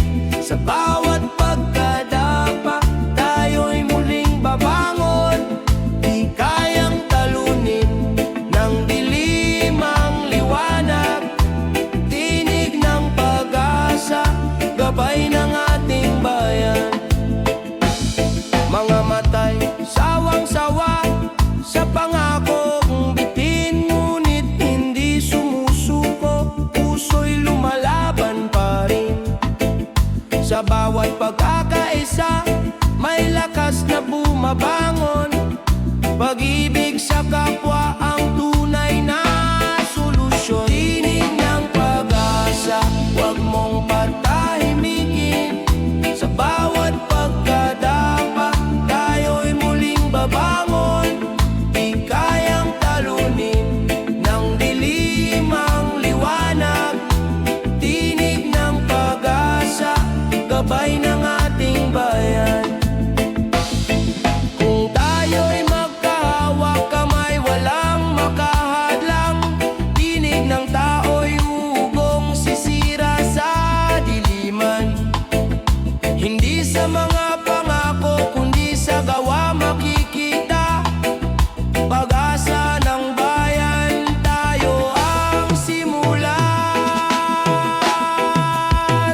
Sa bawat pagkadapa, tayo'y muling babangon. Di kayang talunin ng dilim ang liwanag. Tinig ng pag-asa, gabay ng ating bayan. Mga matay, sawang-sawa sa pangakong bitin. Ngunit hindi sumusuko, puso'y lumalaban pa rin. Sa bawat pagkakaisa, may lakas na bumabangon. Pag-ibig sa kapwa ang tunay na solusyon. Tinig ng pag-asa, huwag mong patahimikin. Sa bawat pagkadapa, tayo'y muling babangon. Di kayang talunin ng dilim ang liwanag. Tinig ng pag-asa, gabay ng ating bayan. Kung tayo'y magkahawak kamay, walang makahadlang. Tinig ng tao'y ugong sisira sa diliman. Hindi sa mga pangako, kundi sa gawa makikita. Pag-asa ng bayan, tayo ang simula.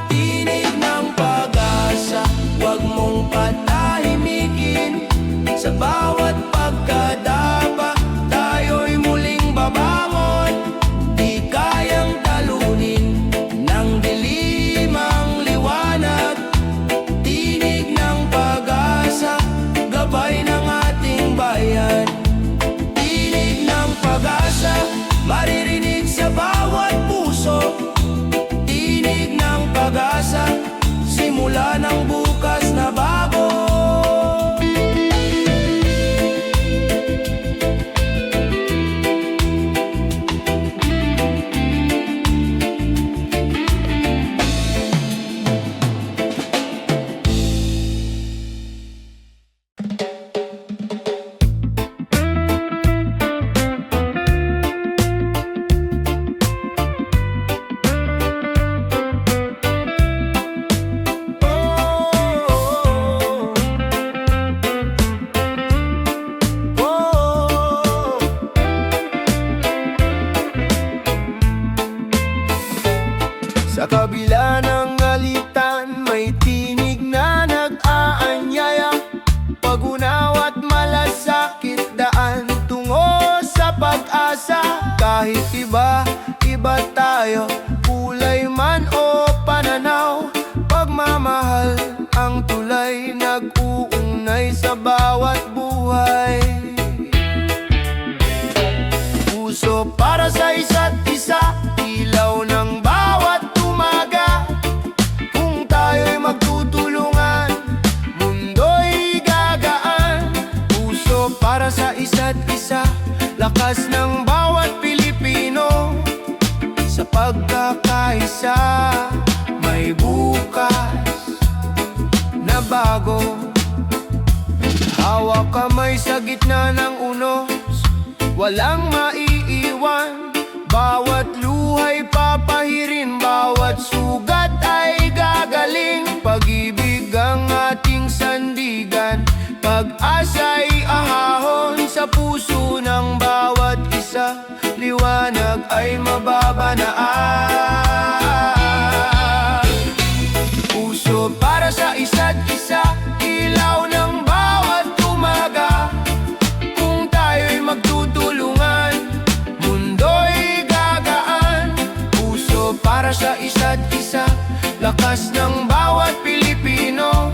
Tinig ng pag-asa, huwag mong patahimikin. Sa bawat pagkadapa, tayo'y muling babangon. Di kayang talunin ng dilim ang liwanag. Tinig ng pag-asa, gabay ng ating bayan. Tinig ng pag-asa, maririnig sa bawat puso. Tinig ng pag-asa, simula ng bukas na bago. Sa kabila ng alitan, may tinig na nag-aanyaya. Pag-unaw at malasakit, daan tungo sa pag-asa. Kahit Kahit iba tayo, kulay man o pananaw, pagmamahal ang tulay, nag-uunay sa bawat buhay. Puso para sa isa't isa, ilaw ng bawat umaga. Kung tayo'y magtutulungan, mundo'y gagaan. Puso para sa isa't isa, lakas ng bawat Pilipino. Sa pagkakaisa, may bukas na bago. Hawak kamay sa gitna ng unos, walang maiiwan. Bawat luhay papahirin, bawat sugat ay gagaling. Pag-ibig ang ating sandigan, pag-asa'y ahahon sa puso ng bawat isa. Liwanag ay mababanaan. Puso para sa isa't isa, ilaw ng bawat umaga. Kung tayo'y magtutulungan, mundo'y gagaan. Puso para sa isa't isa, lakas ng bawat Pilipino.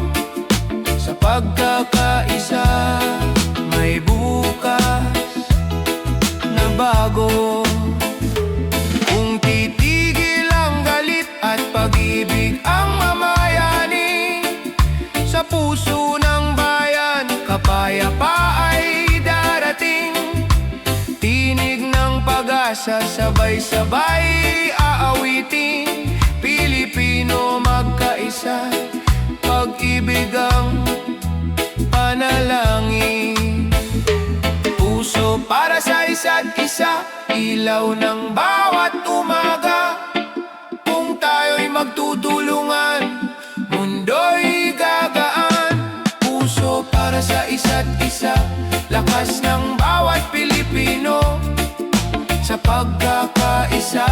Sa pagkakaisa, may bukas na bago. Kung titigil ang galit at pag-ibig ang mamayani, sa puso ng bayan, kapayapa ay darating. Tinig ng pag-asa, sabay-sabay aawitin. Pilipino magkaisa, pag-ibig ang panalangin. Puso para sa isa't isa, ilaw ng bawat umaga. Kung tayo'y magtutulungan, mundo'y gagaan. Puso para sa isa't isa, lakas ng bawat Pilipino. Sa pagkakaisa,